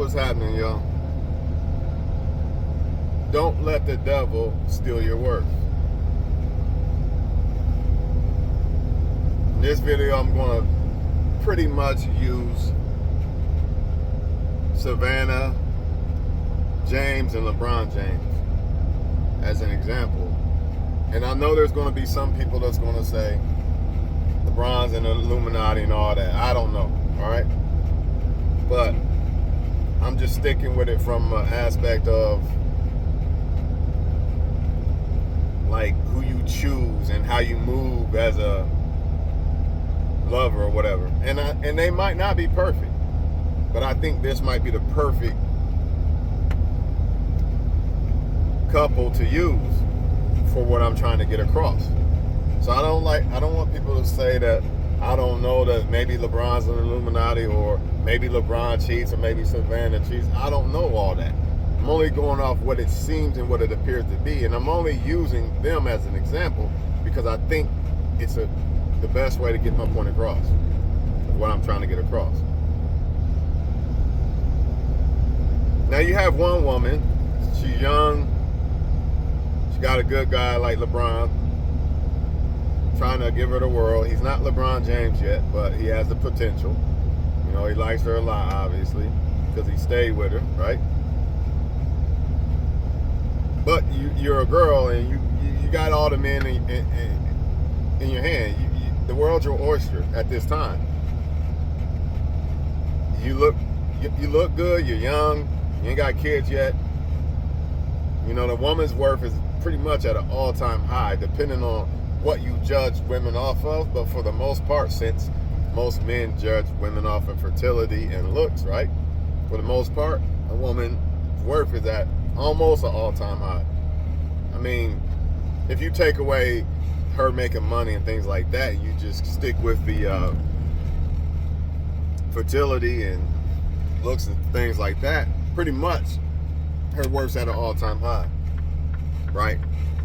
what's happening, y'all. Don't let the devil steal your worth. In this video, I'm going to pretty much use Savannah, James, and LeBron James as an example. And I know there's going to be some people that's going to say LeBron's and the Illuminati and all that. I don't know, all right? But I'm just sticking with it from an aspect of like who you choose and how you move as a lover or whatever. And they might not be perfect, but I think this might be the perfect couple to use for what I'm trying to get across. So I don't want people to say that I don't know that maybe LeBron's an Illuminati or maybe LeBron cheats or maybe Savannah cheats. I don't know all that. I'm only going off what it seems and what it appears to be, and I'm only using them as an example because I think it's the best way to get my point across of what I'm trying to get across. Now you have one woman, she's young, she got a good guy like LeBron, trying to give her the world. He's not LeBron James yet, but he has the potential. You know, he likes her a lot, obviously, because he stayed with her, right? But you're a girl, and you got all the men in your hand. The world's your oyster at this time. You look good. You're young. You ain't got kids yet. You know, the woman's worth is pretty much at an all-time high, depending on what you judge women off of. But for the most part, since most men judge women off of fertility and looks, right? For the most part, a woman's worth is at almost an all-time high. I mean, if you take away her making money and things like that, you just stick with the fertility and looks and things like that, pretty much her worth's at an all-time high, right?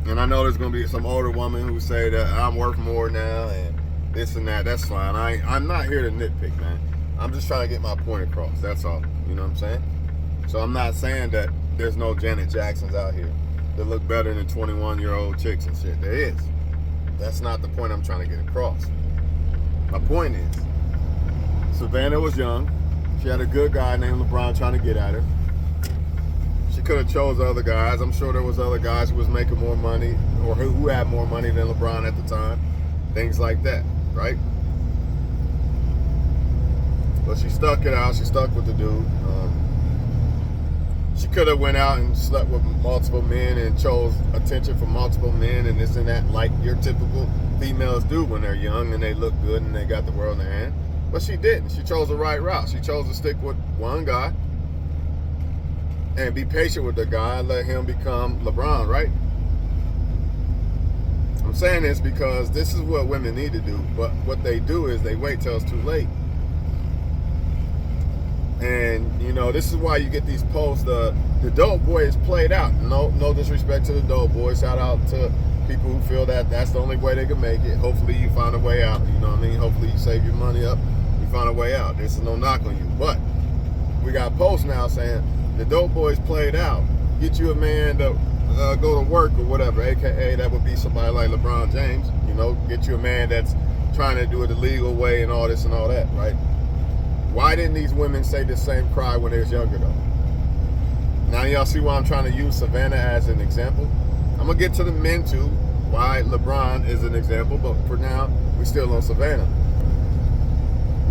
And I know there's going to be some older woman who say that I'm worth more now and this and that. That's fine. I'm not here to nitpick, man. I'm just trying to get my point across. That's all. You know what I'm saying? So I'm not saying that there's no Janet Jacksons out here that look better than 21-year-old chicks and shit. There is. That's not the point I'm trying to get across. My point is, Savannah was young. She had a good guy named LeBron trying to get at her. She could have chose other guys. I'm sure there was other guys who was making more money or who had more money than LeBron at the time. Things like that, right? But she stuck it out. She stuck with the dude. She could have went out and slept with multiple men and chose attention from multiple men and this and that, like your typical females do when they're young and they look good and they got the world in their hand. But she didn't. She chose the right route. She chose to stick with one guy and be patient with the guy and let him become LeBron, right? I'm saying this because this is what women need to do, but what they do is they wait till it's too late. And, you know, this is why you get these posts, the dope boy is played out. No disrespect to the dope boy. Shout out to people who feel that that's the only way they can make it. Hopefully you find a way out. You know what I mean? Hopefully you save your money up. You find a way out. This is no knock on you. But we got posts now saying the dope boy's played out. Get you a man to go to work or whatever, AKA that would be somebody like LeBron James. You know, get you a man that's trying to do it the legal way and all this and all that, right? Why didn't these women say the same cry when they was younger, though? Now y'all see why I'm trying to use Savannah as an example? I'm going to get to the men, too, why LeBron is an example, but for now, we're still on Savannah.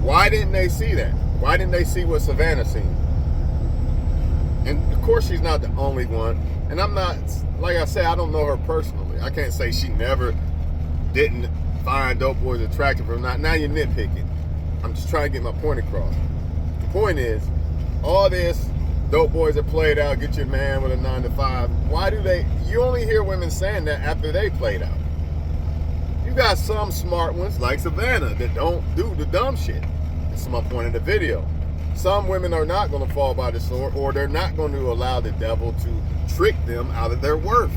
Why didn't they see that? Why didn't they see what Savannah seen? And, of course, she's not the only one. And I'm not, like I said, I don't know her personally. I can't say she never didn't find dope boys attractive or not. Now you're nitpicking. I'm just trying to get my point across. The point is, all this, dope boys are played out, get your man with a 9 to 5. Why do they, you only hear women saying that after they played out. You got some smart ones, like Savannah, that don't do the dumb shit. This is my point in the video. Some women are not going to fall by the sword, or they're not going to allow the devil to trick them out of their worth.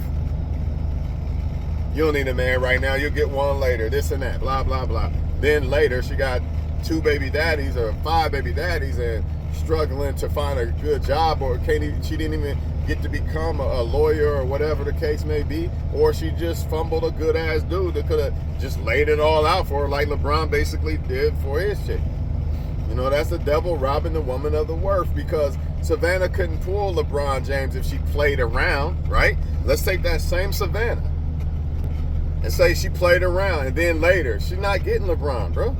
You don't need a man right now, you'll get one later, this and that, blah, blah, blah. Then later, she got 2 baby daddies or 5 baby daddies, and struggling to find a good job, or she didn't even get to become a lawyer or whatever the case may be, or she just fumbled a good ass dude that could have just laid it all out for her like LeBron basically did for his chick. You know, that's the devil robbing the woman of the worth, because Savannah couldn't pull LeBron James if she played around, right? Let's take that same Savannah and say she played around, and then later she's not getting LeBron, bro.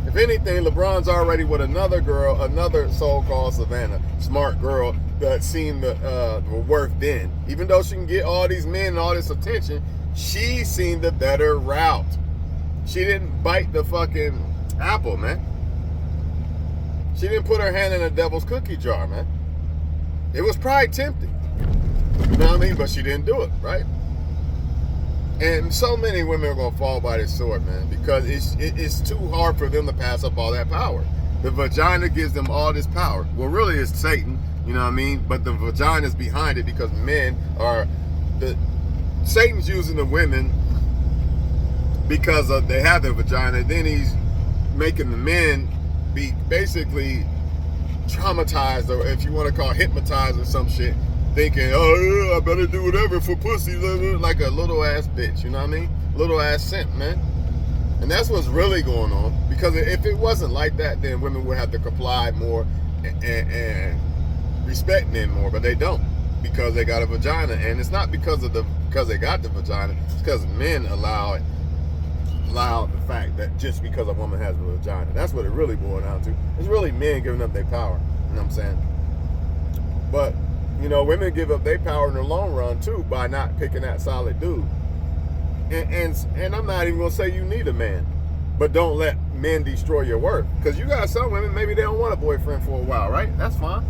If anything, LeBron's already with another girl, another so-called Savannah, smart girl that seen the worth then. Even though she can get all these men and all this attention, she seen the better route. She didn't bite the fucking apple, man. She didn't put her hand in the devil's cookie jar, man. It was probably tempting. You know what I mean? But she didn't do it, right? And so many women are going to fall by this sword, man, because it's too hard for them to pass up all that power. The vagina gives them all this power. Well, really, it's Satan, you know what I mean? But the vagina's behind it because men are... Satan's using the women because they have their vagina. Then he's making the men be basically traumatized, or if you want to call hypnotized or some shit, thinking, oh, I better do whatever for pussy, like a little ass bitch, you know what I mean? Little ass simp, man. And that's what's really going on, because if it wasn't like that, then women would have to comply more and respect men more, but they don't, because they got a vagina. And it's not because they got the vagina, it's because men allow the fact that just because a woman has a vagina. That's what it really boils down to. It's really men giving up their power, you know what I'm saying? But you know, women give up their power in the long run too by not picking that solid dude. And I'm not even gonna say you need a man, but don't let men destroy your worth. Because you got some women, maybe they don't want a boyfriend for a while, right? That's fine.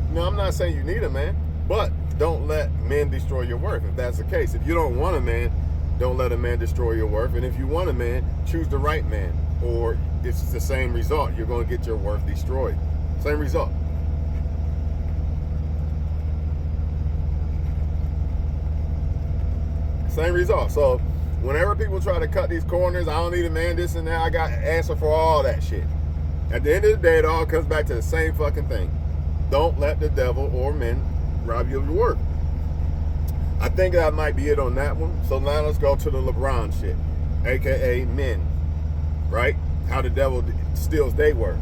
You know, I'm not saying you need a man, but don't let men destroy your worth if that's the case. If you don't want a man, don't let a man destroy your worth. And if you want a man, choose the right man, or it's the same result. You're gonna get your worth destroyed. Same result. Same result. So whenever people try to cut these corners, I don't need a man, this and that, I got an answer for all that shit. At the end of the day, it all comes back to the same fucking thing. Don't let the devil or men rob you of your work. I think that might be it on that one. So now let's go to the LeBron shit, aka men, right? How the devil steals their worth.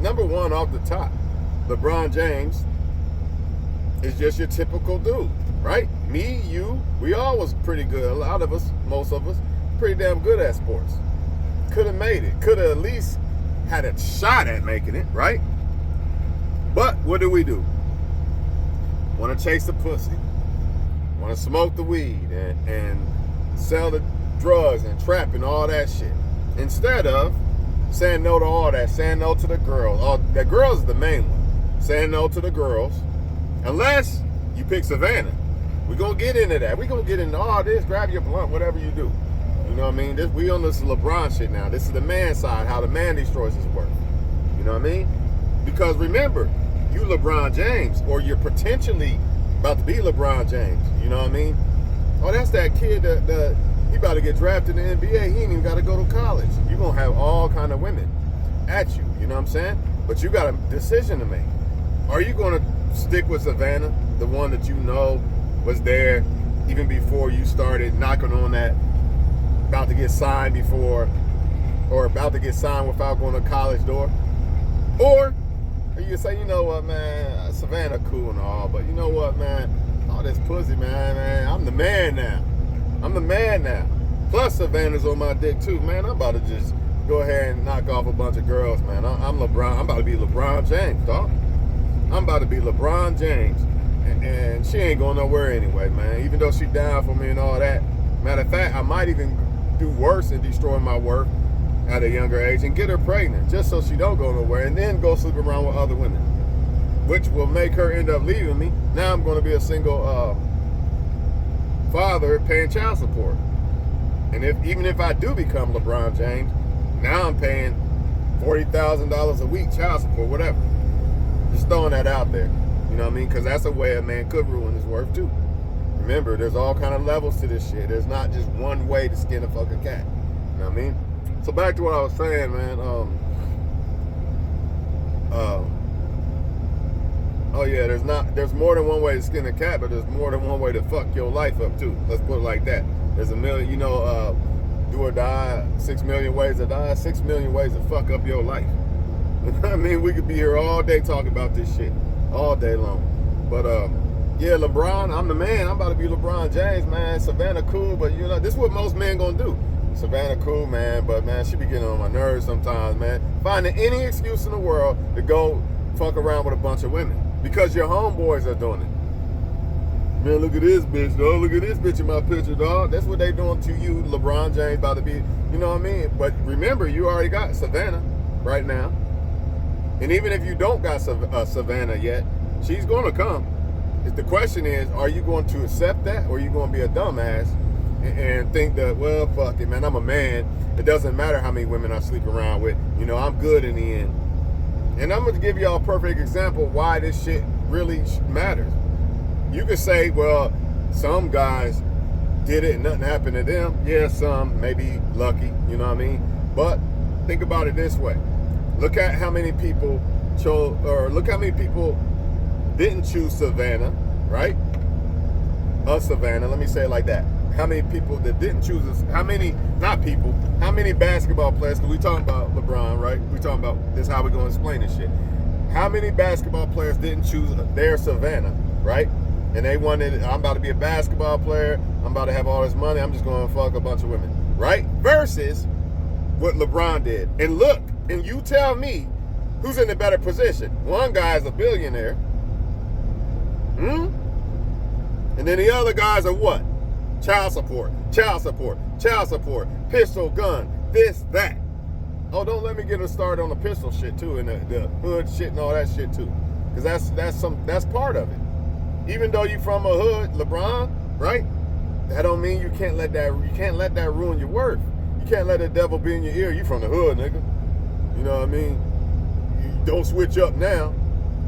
Number one, off the top, LeBron James is just your typical dude, right? Me, you, we all was pretty good. A lot of us, most of us, pretty damn good at sports. Could have made it. Could have at least had a shot at making it, right? But what do? Want to chase the pussy. Want to smoke the weed and sell the drugs and trap and all that shit. Instead of saying no to all that, saying no to the girls. The girls is the main one. Saying no to the girls. Unless you pick Savannah. We're going to get into that. We're going to get into all this. Grab your blunt, whatever you do. You know what I mean? We on this LeBron shit now. This is the man side, how the man destroys his worth. You know what I mean? Because remember, you LeBron James, or you're potentially about to be LeBron James. You know what I mean? Oh, that's that kid that he about to get drafted in the NBA. He ain't even got to go to college. You're going to have all kind of women at you. You know what I'm saying? But you got a decision to make. Are you going to stick with Savannah, the one that you know was there even before you started knocking on that about to get signed before, or about to get signed without going to college door? Or you say, you know what, man, Savannah cool and all, but you know what, man, all this pussy, man, I'm the man now. I'm the man now. Plus Savannah's on my dick too, man. I'm about to just go ahead and knock off a bunch of girls, man. I'm LeBron. I'm about to be LeBron James, dog. I'm about to be LeBron James. And she ain't going nowhere anyway, man. Even though she down for me and all that. Matter of fact, I might even do worse and destroy my worth at a younger age and get her pregnant just so she don't go nowhere, and then go sleep around with other women, which will make her end up leaving me. Now I'm going to be a single father paying child support. And even if I do become LeBron James, now I'm paying $40,000 a week child support, whatever. Just throwing that out there. You know what I mean? Because that's a way a man could ruin his worth too. Remember, there's all kind of levels to this shit. There's not just one way to skin a fucking cat. You know what I mean? So back to what I was saying, man. Oh yeah, there's more than one way to skin a cat, but there's more than one way to fuck your life up too. Let's put it like that. There's a million, do or die, 6 million ways to die, 6 million ways to fuck up your life. I mean, we could be here all day talking about this shit, all day long. But yeah, LeBron, I'm the man. I'm about to be LeBron James, man. Savannah cool, but this is what most men gonna do. Savannah cool, man, but man, she be getting on my nerves sometimes, man. Finding any excuse in the world to go fuck around with a bunch of women because your homeboys are doing it. Man, look at this bitch, dog. Look at this bitch in my picture, dog. That's what they doing to you, LeBron James, about to be, you know what I mean? But remember, you already got Savannah right now. And even if you don't got Savannah yet, she's gonna come. The question is, are you going to accept that, or are you going to be a dumbass and think that, well, fuck it, man, I'm a man. It doesn't matter how many women I sleep around with. I'm good in the end. And I'm going to give y'all a perfect example why this shit really matters. You could say, well, some guys did it and nothing happened to them. Yeah, some, maybe lucky, you know what I mean? But think about it this way. Look at how many people didn't choose Savannah, right? Savannah, let me say it like that. How many people that didn't choose us? How many basketball players, because we talking about LeBron, right? We talking about this, how we going to explain this shit. How many basketball players didn't choose their Savannah, right? And they wanted, I'm about to be a basketball player, I'm about to have all this money, I'm just going to fuck a bunch of women, right? Versus what LeBron did. And look, and you tell me who's in a better position. One guy is a billionaire. And then the other guys are what? Child support, pistol, gun, this, that. Oh, don't let me get a start on the pistol shit too, and the hood shit and all that shit too. Because that's part of it. Even though you from a hood, LeBron, right? That don't mean you can't let that ruin your worth. You can't let the devil be in your ear. You from the hood, nigga. You know what I mean? You don't switch up now.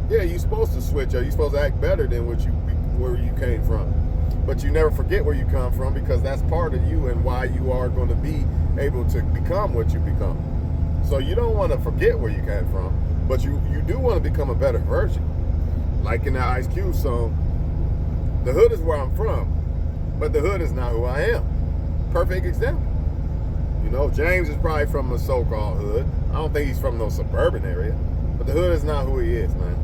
Yeah, you supposed to switch up. You supposed to act better than where you came from. But you never forget where you come from, because that's part of you and why you are going to be able to become what you become. So you don't want to forget where you came from, but you do want to become a better version. Like in the Ice Cube song, the hood is where I'm from, but the hood is not who I am. Perfect example. James is probably from a so-called hood. I don't think he's from no suburban area, but the hood is not who he is, man.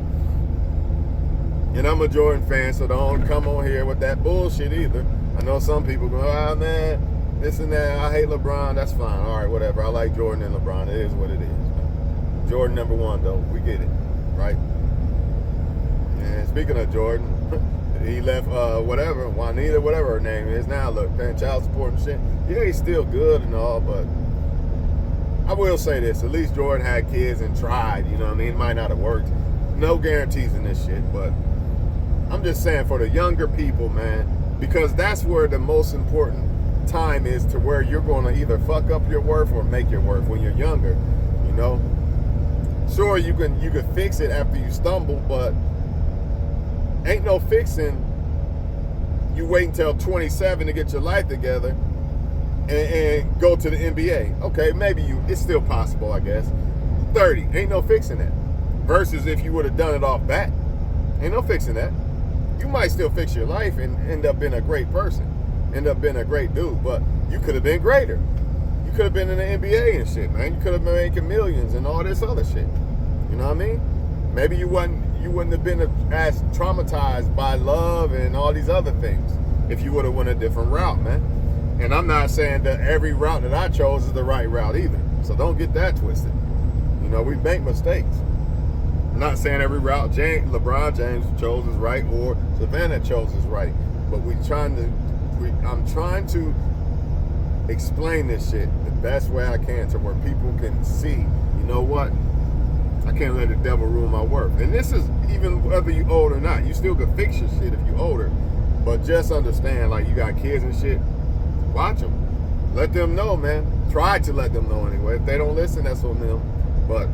And I'm a Jordan fan, so don't come on here with that bullshit either. I know some people go, man, this and that, I hate LeBron, that's fine. All right, whatever. I like Jordan and LeBron. It is what it is, man. Jordan number one, though. We get it, right? And speaking of Jordan, he left Juanita, whatever her name is now, look, paying child support and shit. Yeah, he's still good and all, but I will say this. At least Jordan had kids and tried, you know what I mean? It might not have worked. No guarantees in this shit, but I'm just saying for the younger people, man, because that's where the most important time is, to where you're going to either fuck up your worth or make your worth when you're younger, Sure, you can fix it after you stumble, but ain't no fixing you wait until 27 to get your life together and go to the NBA. Okay, maybe it's still possible, I guess. 30, ain't no fixing that. Versus if you would have done it off bat, ain't no fixing that. You might still fix your life and end up being a great person, end up being a great dude, but you could have been greater. You could have been in the NBA and shit, man. You could have been making millions and all this other shit. You know what I mean? Maybe you wouldn't have been as traumatized by love and all these other things if you would have went a different route, man. And I'm not saying that every route that I chose is the right route either. So don't get that twisted. We make mistakes. I'm not saying every route LeBron James chose is right or Savannah chose is right, but I'm trying to explain this shit the best way I can to where people can see, you know what? I can't let the devil ruin my worth. And this is even whether you old or not. You still can fix your shit if you older, but just understand, like, you got kids and shit. Watch them. Let them know, man. Try to let them know anyway. If they don't listen, that's on them. But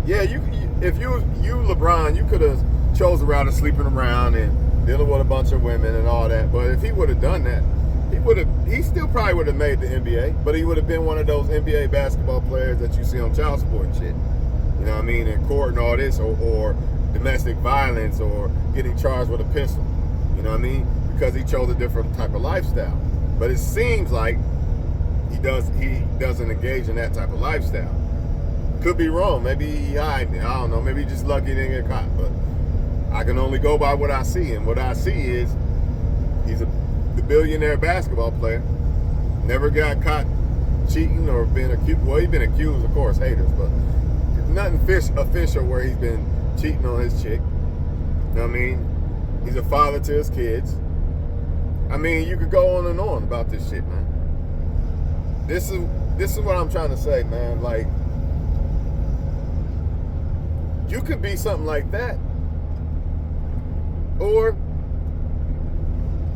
yeah, if you LeBron, you could have chose a route of sleeping around and dealing with a bunch of women and all that. But if he would have done that, he still probably would have made the NBA. But he would have been one of those NBA basketball players that you see on child support and shit. You know what I mean? In court and all this, or domestic violence or getting charged with a pistol. You know what I mean? Because he chose a different type of lifestyle. But it seems like he doesn't engage in that type of lifestyle. Could be wrong. Maybe he hiding. I don't know. Maybe he just lucky he didn't get caught. But I can only go by what I see, and what I see is he's the billionaire basketball player. Never got caught cheating or been accused. Well, he's been accused, of course, haters, but nothing official where he's been cheating on his chick. You know what I mean? He's a father to his kids. I mean, you could go on and on about this shit, man. This is what I'm trying to say, man. Like, you could be something like that, or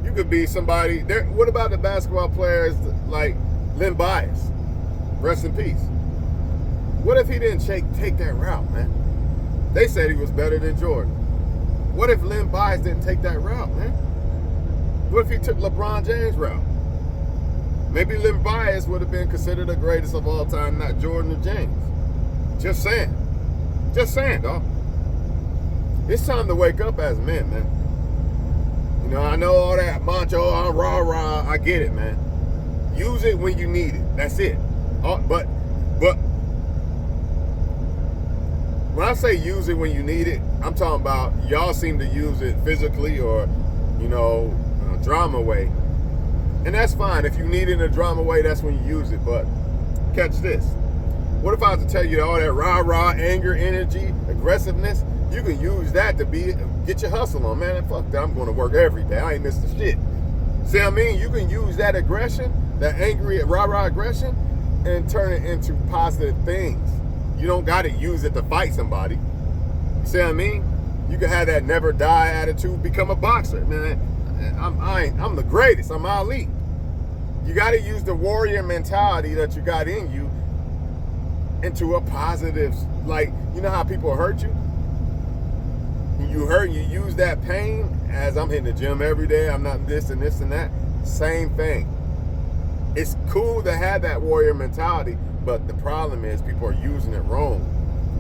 you could be somebody. What about the basketball players like Len Bias? Rest in peace. What if he didn't take that route, man? They said he was better than Jordan. What if Len Bias didn't take that route, man? What if he took LeBron James' route? Maybe Len Bias would have been considered the greatest of all time, not Jordan or James. Just saying. Just saying, dog. It's time to wake up as men, man. You know, I know all that macho, rah-rah. I get it, man. Use it when you need it. That's it. But when I say use it when you need it, I'm talking about y'all seem to use it physically or, you know, drama way. And that's fine. If you need it in a drama way, that's when you use it. But catch this. What if I was to tell you all that rah-rah, anger, energy, aggressiveness, you can use that to get your hustle on, man. Fuck that, I'm going to work every day. I ain't missed a shit. See what I mean? You can use that aggression, that angry rah-rah aggression, and turn it into positive things. You don't got to use it to fight somebody. You see what I mean? You can have that never die attitude, become a boxer. Man, I'm the greatest. I'm Ali. You got to use the warrior mentality that you got in you into a positive, like, you know how people hurt you? You hurt, you use that pain as I'm hitting the gym every day, I'm not this and this and that. Same thing. It's cool to have that warrior mentality, but the problem is people are using it wrong.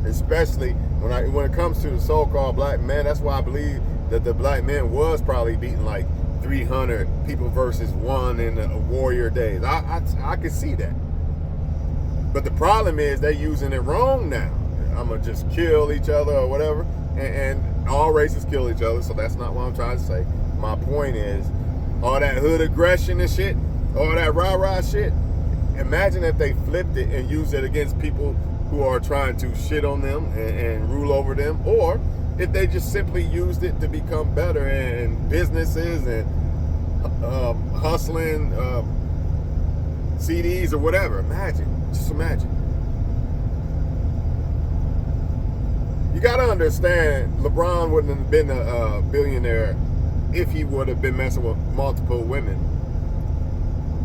Especially when it comes to the so-called black man. That's why I believe that the black man was probably beating like 300 people versus one in the warrior days. I could see that. But the problem is they're using it wrong now. I'm going to just kill each other or whatever. And all races kill each other, so that's not what I'm trying to say. My point is, all that hood aggression and shit, all that rah-rah shit, imagine if they flipped it and used it against people who are trying to shit on them and rule over them, or if they just simply used it to become better in businesses and hustling CDs or whatever. Just imagine. You got to understand, LeBron wouldn't have been a billionaire if he would have been messing with multiple women.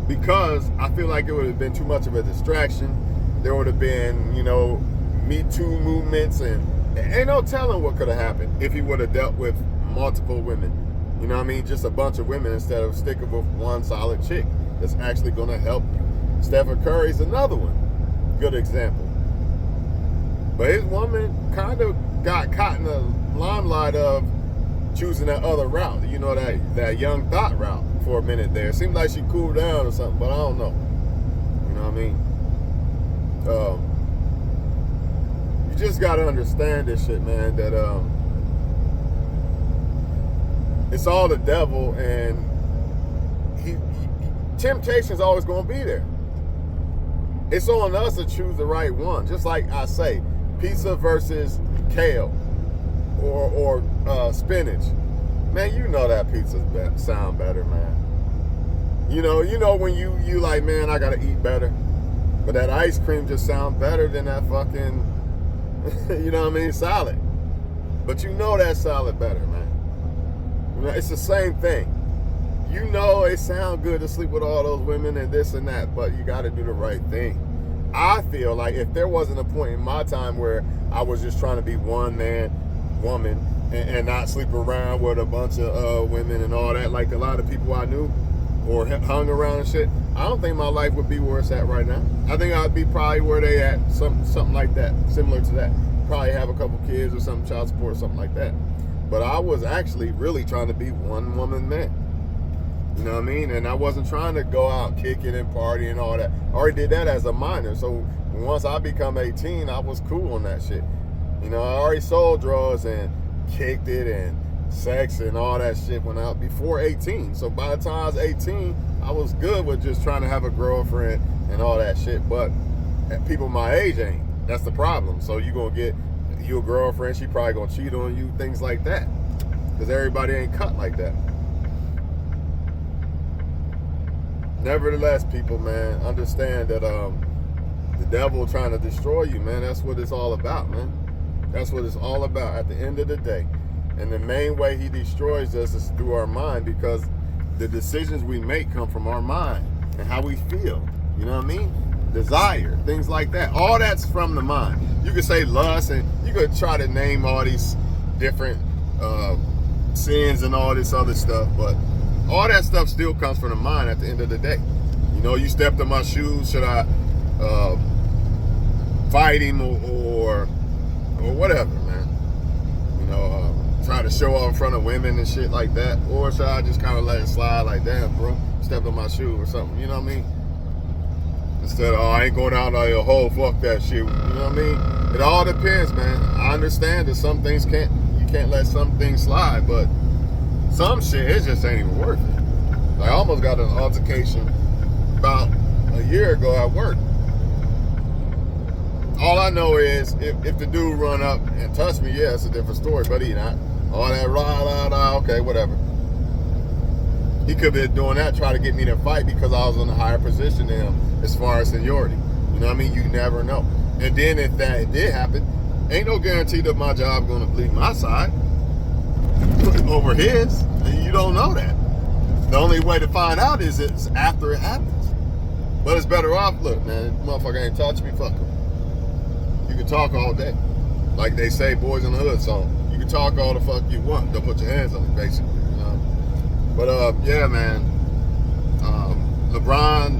Because I feel like it would have been too much of a distraction. There would have been, you know, Me Too movements, and ain't no telling what could have happened if he would have dealt with multiple women. You know what I mean? Just a bunch of women instead of sticking with one solid chick that's actually going to help you. Stephen Curry's another one. Good example. But his woman kind of got caught in the limelight of choosing that other route. You know, that young thought route for a minute there. It seemed like she cooled down or something, but I don't know. You know what I mean? You just got to understand this shit, man, that it's all the devil, and temptation's always going to be there. It's on us to choose the right one. Just like I say, pizza versus kale or spinach. Man, you know that pizza's sound better, man. You know when you like, man, I gotta eat better. But that ice cream just sounds better than that fucking, you know what I mean, salad. But you know that salad better, man. You know, it's the same thing. You know it sounds good to sleep with all those women and this and that, but you gotta do the right thing. I feel like if there wasn't a point in my time where I was just trying to be one man, woman, and not sleep around with a bunch of women and all that, like a lot of people I knew, or hung around and shit, I don't think my life would be where it's at right now. I think I'd be probably where they at, something like that, similar to that. Probably have a couple kids or something, child support or something like that. But I was actually really trying to be one woman man. You know what I mean? And I wasn't trying to go out kicking and partying and all that. I already did that as a minor. So once I become 18, I was cool on that shit. You know, I already sold drugs and kicked it and sex and all that shit when I before 18. So by the time I was 18, I was good with just trying to have a girlfriend and all that shit. But people my age ain't. That's the problem. So you gonna get you a girlfriend, she probably gonna cheat on you, things like that. Because everybody ain't cut like that. Nevertheless, people, man, understand that the devil trying to destroy you, man. That's what it's all about, man. That's what it's all about at the end of the day. And the main way he destroys us is through our mind, because the decisions we make come from our mind and how we feel. You know what I mean? Desire, things like that. All that's from the mind. You could say lust, and you could try to name all these different sins and all this other stuff, but all that stuff still comes from the mind at the end of the day. You know, you stepped in my shoes, should I fight him or whatever, man? You know, try to show off in front of women and shit like that, or should I just kind of let it slide like, damn, bro, stepped on my shoe or something, you know what I mean? Instead of, oh, I ain't going out like a hole, fuck that shit, you know what I mean? It all depends, man. I understand that some things you can't let some things slide, but some shit, it just ain't even worth it. Like, I almost got an altercation about a year ago at work. All I know is if the dude run up and touch me, yeah, it's a different story, but he not. All that rah, okay, whatever. He could be doing that, try to get me to fight because I was in a higher position than him as far as seniority. You know what I mean? You never know. And then if that did happen, ain't no guarantee that my job gonna bleed my side over his. And you don't know that. The only way to find out is it's after it happens. But it's better off, look, man, motherfucker ain't touch me, fuck him. You can talk all day. Like they say, Boys in the Hood song. You can talk all the fuck you want. Don't put your hands on it, basically. You know? But yeah, man. LeBron,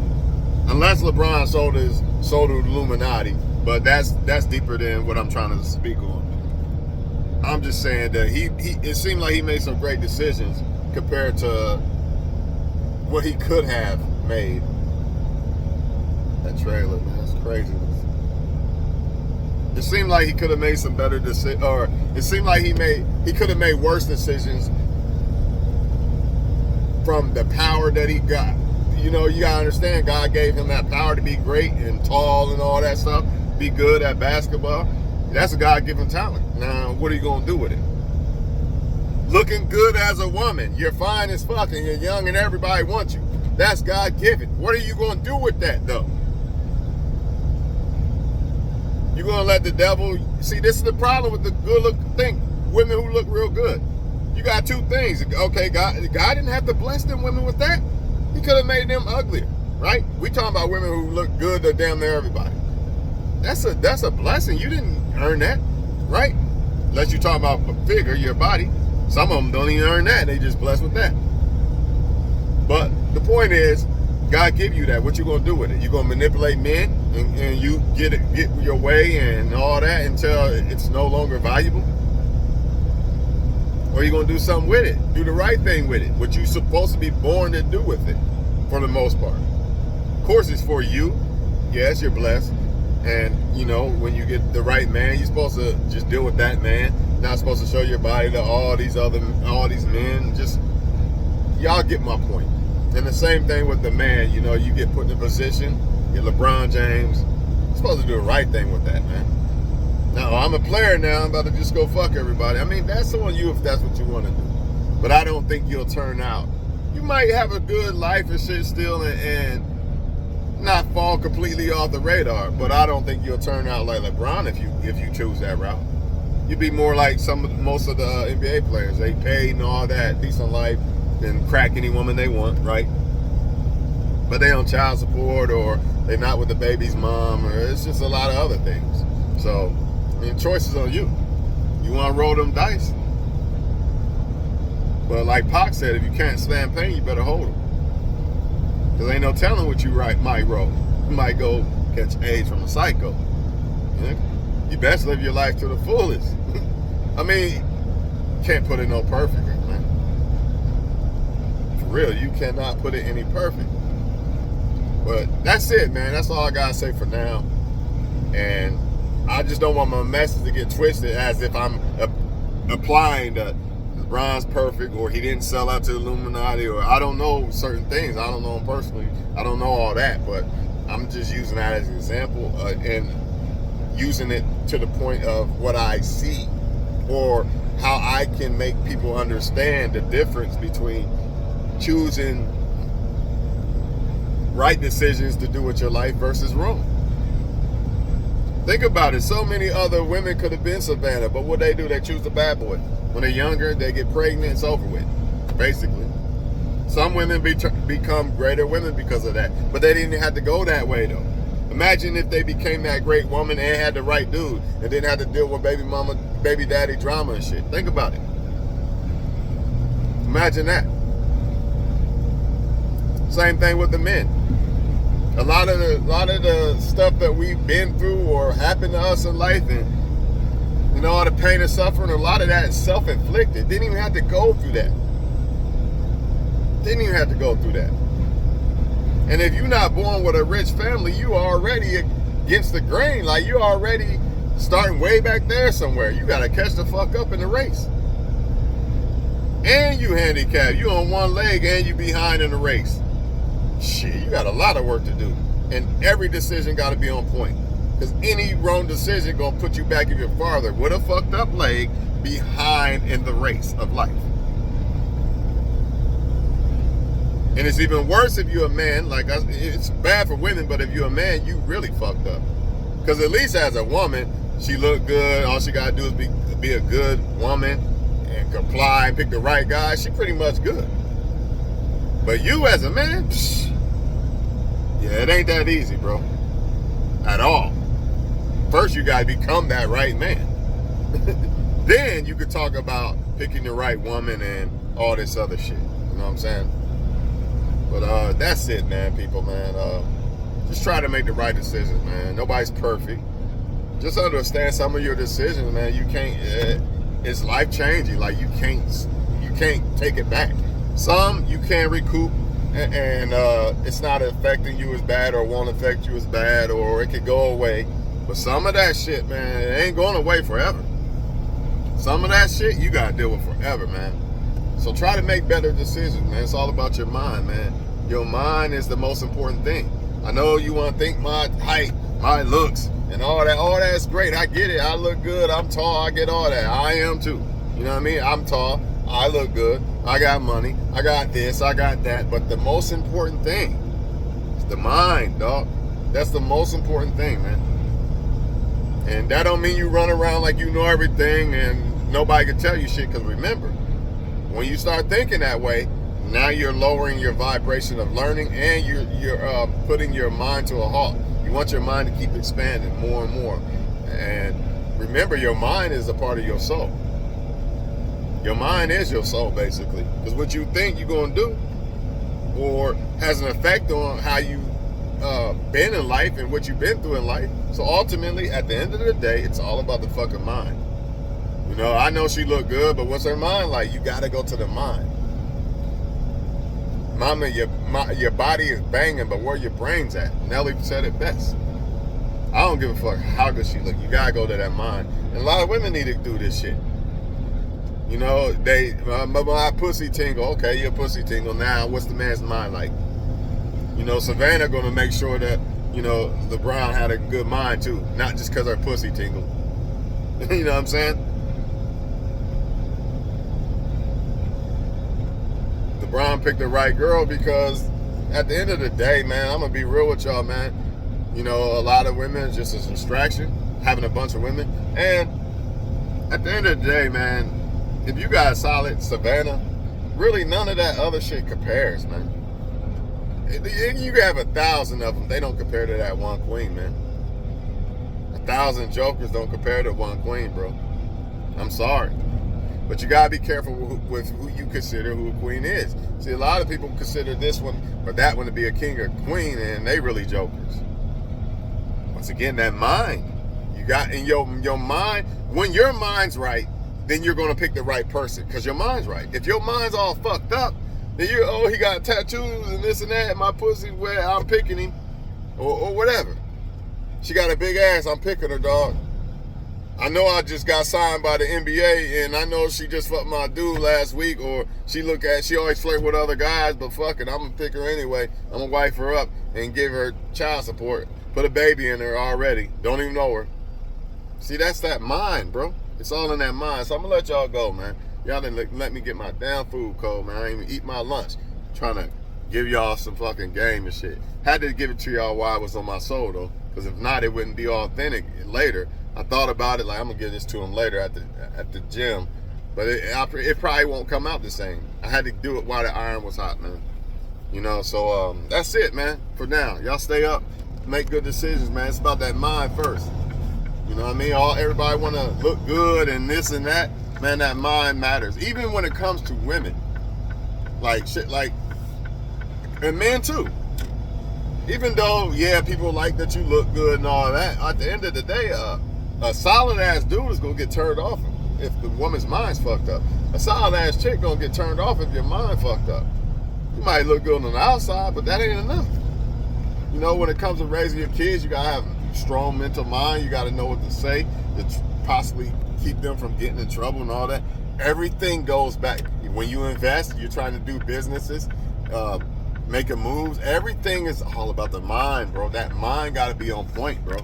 unless LeBron sold to Illuminati, but that's deeper than what I'm trying to speak on. I'm just saying that it seemed like he made some great decisions compared to what he could have made. That trailer, man, that's crazy. It seemed like he could have made some better decisions, or it seemed like he could have made worse decisions from the power that he got. You know, you gotta understand, God gave him that power to be great and tall and all that stuff, be good at basketball. That's a God-given talent. Now, what are you gonna do with it? Looking good as a woman, you're fine as fuck and you're young and everybody wants you. That's God-given. What are you gonna do with that, though? You're gonna let the devil, see, this is the problem with the good women who look real good. You got two things. Okay, God didn't have to bless them women with that. He could have made them uglier, right? We talking about women who look good to damn near everybody. That's a blessing. You didn't earn that, right? Unless you talking about a figure, your body. Some of them don't even earn that. They just blessed with that. But the point is, God give you that. What you gonna do with it? You gonna manipulate men and you get your way and all that until it's no longer valuable? Or you gonna do something with it? Do the right thing with it. What you supposed to be born to do with it, for the most part. Of course, it's for you. Yes, you're blessed. And you know, when you get the right man, you're supposed to just deal with that man. Not supposed to show your body to all these men. Just, y'all get my point. And the same thing with the man. You know, you get put in a position. You're LeBron James. You're supposed to do the right thing with that, man. Now, I'm a player now. I'm about to just go fuck everybody. I mean, that's on you if that's what you want to do. But I don't think you'll turn out. You might have a good life and shit still and not fall completely off the radar. But I don't think you'll turn out like LeBron if you choose that route. You'd be more like most of the NBA players. They paid and all that, decent life, then crack any woman they want, right? But they on child support, or they not with the baby's mom, or it's just a lot of other things. So, I mean, choice is on you. You want to roll them dice. But like Pac said, if you can't stand pain, you better hold them. Because ain't no telling what you might roll. You might go catch AIDS from a psycho. You best live your life to the fullest. I mean, can't put it no perfect, man. For real, you cannot put it any perfect. But that's it, man. That's all I gotta say for now. And I just don't want my message to get twisted as if I'm applying that LeBron's perfect or he didn't sell out to the Illuminati, or I don't know certain things. I don't know him personally. I don't know all that, but I'm just using that as an example and using it to the point of what I see or how I can make people understand the difference between choosing right decisions to do with your life versus wrong. Think about it. So many other women could have been Savannah, but what they do, they choose the bad boy. When they're younger, they get pregnant, it's over with, basically. Some women become greater women because of that, but they didn't have to go that way, though. Imagine if they became that great woman and had the right dude and didn't have to deal with baby mama, baby daddy drama and shit. Think about it. Imagine that. Same thing with the men. A lot of the stuff that we've been through or happened to us in life, and you know, all the pain and suffering, a lot of that is self-inflicted. Didn't even have to go through that. Didn't even have to go through that. And if you're not born with a rich family, you are already against the grain. Like, you're already starting way back there somewhere. You got to catch the fuck up in the race. And you handicapped. You on one leg and you behind in the race. Shit, you got a lot of work to do. And every decision got to be on point. Because any wrong decision going to put you back even farther with a fucked up leg behind in the race of life. And it's even worse if you're a man. Like, it's bad for women, but if you're a man, you really fucked up. Because at least as a woman, she look good. All she got to do is be a good woman and comply and pick the right guy. She pretty much good. But you as a man, yeah, it ain't that easy, bro. At all. First, you got to become that right man. Then you could talk about picking the right woman and all this other shit. You know what I'm saying? But that's it, man, people, man. Just try to make the right decisions, man. Nobody's perfect. Just understand some of your decisions, man. You can't. It's life changing. Like, you can't take it back. Some you can recoup, and it's not affecting you as bad, or won't affect you as bad, or it could go away. But some of that shit, man, it ain't going away forever. Some of that shit you gotta deal with forever, man. So try to make better decisions, man. It's all about your mind, man. Your mind is the most important thing. I know you want to think my height, my looks, and all that. All that's great. I get it. I look good. I'm tall. I get all that. I am too. You know what I mean? I'm tall. I look good. I got money. I got this. I got that. But the most important thing is the mind, dog. That's the most important thing, man. And that don't mean you run around like you know everything and nobody can tell you shit. Because remember, when you start thinking that way, now you're lowering your vibration of learning, and you're putting your mind to a halt. You want your mind to keep expanding more and more. And remember, your mind is a part of your soul. Your mind is your soul, basically. Because what you think you're going to do or has an effect on how you been in life and what you've been through in life. So ultimately, at the end of the day, it's all about the fucking mind. You know, I know she look good, but what's her mind like? You got to go to the mind. Mama, your body is banging, but where your brain's at? Nelly said it best. I don't give a fuck how good she look. You got to go to that mind. And a lot of women need to do this shit. You know, my pussy tingle. Okay, your pussy tingle. Now, what's the man's mind like? You know, Savannah going to make sure that, you know, LeBron had a good mind too. Not just because her pussy tingled. You know what I'm saying? LeBron picked the right girl because at the end of the day, man, I'm going to be real with y'all, man. You know, a lot of women is just a distraction, having a bunch of women. And at the end of the day, man, if you got a solid Savannah, really none of that other shit compares, man. You have 1,000 of them, they don't compare to that one queen, man. 1,000 jokers don't compare to one queen, bro. I'm sorry. But you gotta be careful with who you consider who a queen is. See, a lot of people consider this one or that one to be a king or queen, and they really jokers. Once again, that mind. You got in your mind, when your mind's right, then you're gonna pick the right person, because your mind's right. If your mind's all fucked up, then he got tattoos and this and that, and my pussy where I'm picking him, or whatever. She got a big ass, I'm picking her, dog. I know I just got signed by the NBA, and I know she just fucked my dude last week, or she always flirt with other guys, but fuck it, I'm gonna pick her anyway. I'm gonna wife her up and give her child support. Put a baby in her already. Don't even know her. See, that's that mind, bro. It's all in that mind. So I'm gonna let y'all go, man. Y'all didn't let me get my damn food cold, man. I ain't even eat my lunch. Trying to give y'all some fucking game and shit. Had to give it to y'all while it was on my soul, though. Because if not, it wouldn't be authentic later. I thought about it, like, I'm gonna give this to him later at the gym. But it probably won't come out the same. I had to do it while the iron was hot, man. You know, so that's it, man, for now. Y'all stay up, make good decisions, man. It's about that mind first. You know what I mean? Everybody want to look good and this and that. Man, that mind matters. Even when it comes to women. Like, shit, like, and men, too. Even though, yeah, people like that you look good and all that, at the end of the day, a solid-ass dude is going to get turned off if the woman's mind's fucked up. A solid-ass chick going to get turned off if your mind fucked up. You might look good on the outside, but that ain't enough. You know, when it comes to raising your kids, you got to have a strong mental mind. You got to know what to say to possibly keep them from getting in trouble and all that. Everything goes back. When you invest, you're trying to do businesses, making moves. Everything is all about the mind, bro. That mind got to be on point, bro.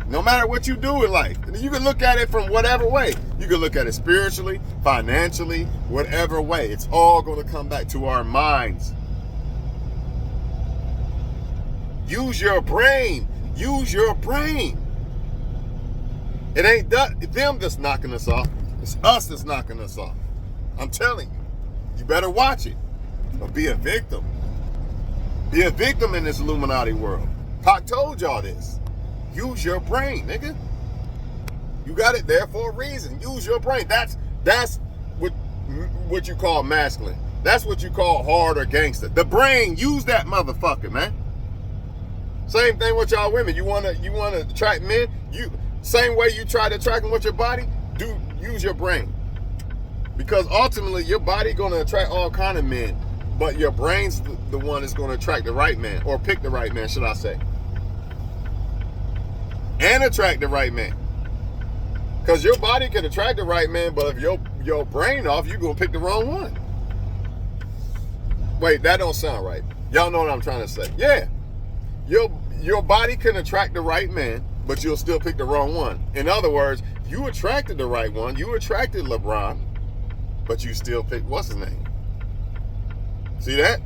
No matter what you do in life. You can look at it from whatever way. You can look at it spiritually, financially, whatever way. It's all going to come back to our minds. Use your brain. Use your brain. It ain't them that's knocking us off. It's us that's knocking us off. I'm telling you. You better watch it. Or be a victim. Be a victim in this Illuminati world. Pac told y'all this. Use your brain, nigga. You got it there for a reason. Use your brain. That's what you call masculine. That's what you call hard or gangster. The brain, use that motherfucker, man. Same thing with y'all women. You wanna attract men. Same way you try to attract them with your body. Use your brain. Because ultimately, your body gonna attract all kind of men, but your brain's the one that's gonna attract the right man, or pick the right man, should I say? And attract the right man. Because your body can attract the right man, but if your brain off, you're going to pick the wrong one. Wait, that don't sound right. Y'all know what I'm trying to say. Yeah. Your body can attract the right man, but you'll still pick the wrong one. In other words, you attracted the right one. You attracted LeBron, but you still picked, what's his name? See that?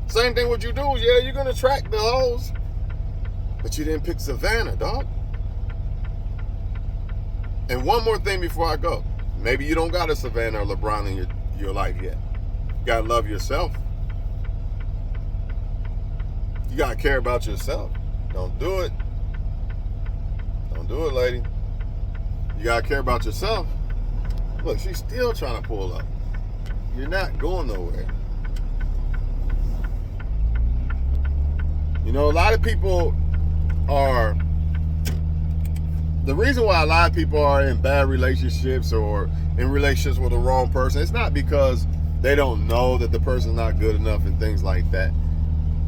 Same thing what you do. Yeah, you're going to attract the hoes. But you didn't pick Savannah, dog. And one more thing before I go. Maybe you don't got a Savannah or LeBron in your life yet. You got to love yourself. You got to care about yourself. Don't do it. Don't do it, lady. You got to care about yourself. Look, she's still trying to pull up. You're not going nowhere. You know, a lot of people the reason why a lot of people are in bad relationships or in relationships with the wrong person, it's not because they don't know that the person's not good enough and things like that.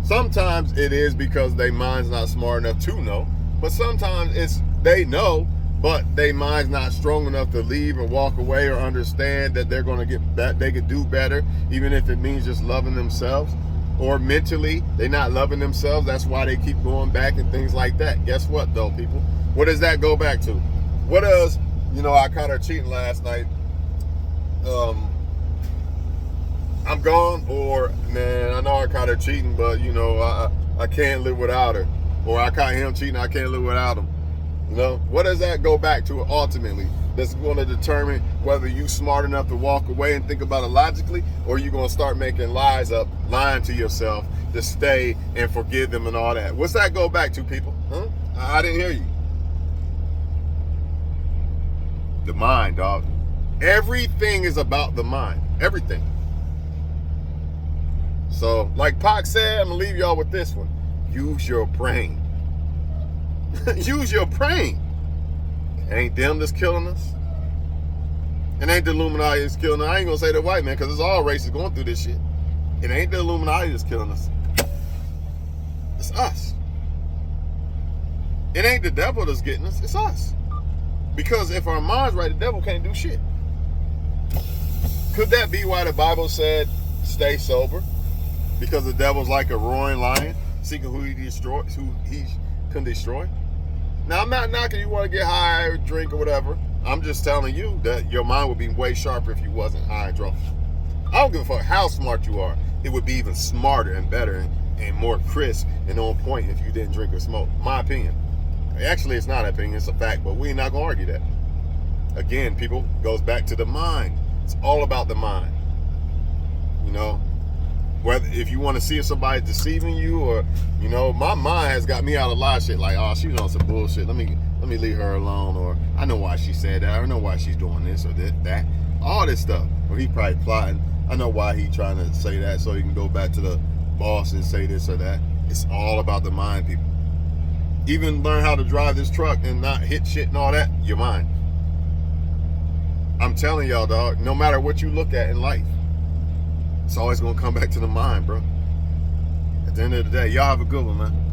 Sometimes it is because their mind's not smart enough to know, but sometimes it's they know, but their mind's not strong enough to leave or walk away or understand that they're going to get better, they could do better, even if it means just loving themselves. Or mentally, they're not loving themselves. That's why they keep going back and things like that. Guess what, though, people? What does that go back to? What does, I caught her cheating last night. I'm gone, or, man, I know I caught her cheating, but, I can't live without her. Or I caught him cheating, I can't live without him. What does that go back to ultimately? That's going to determine whether you smart enough to walk away and think about it logically, or you're going to start making lies up, lying to yourself to stay and forgive them and all that. What's that go back to, people? Huh? I didn't hear you. The mind, dog. Everything is about the mind. Everything. So, like Pac said, I'm going to leave y'all with this one. Use your brain. Use your brain. It ain't them that's killing us. It ain't the Illuminati that's killing us. I ain't going to say the white man, because it's all races going through this shit. It ain't the Illuminati that's killing us. It's us. It ain't the devil that's getting us. It's us. Because if our mind's right, the devil can't do shit. Could that be why the Bible said, stay sober? Because the devil's like a roaring lion, seeking who he can destroy. Now, I'm not knocking you want to get high or drink or whatever. I'm just telling you that your mind would be way sharper if you wasn't high and drunk. I don't give a fuck how smart you are. It would be even smarter and better and more crisp and on point if you didn't drink or smoke. My opinion. Actually, it's not an opinion, it's a fact, but we're not going to argue that. Again, people, goes back to the mind. It's all about the mind. You know, whether if you want to see if somebody's deceiving you or, you know, my mind has got me out of a lot of shit. Like, oh, she's on some bullshit. Let me leave her alone. Or I know why she said that. I know why she's doing this or that. All this stuff. Or he probably plotting. I know why he trying to say that so he can go back to the boss and say this or that. It's all about the mind, people. Even learn how to drive this truck and not hit shit and all that, your mind. I'm telling y'all, dog, no matter what you look at in life, it's always going to come back to the mind, bro. At the end of the day, y'all have a good one, man.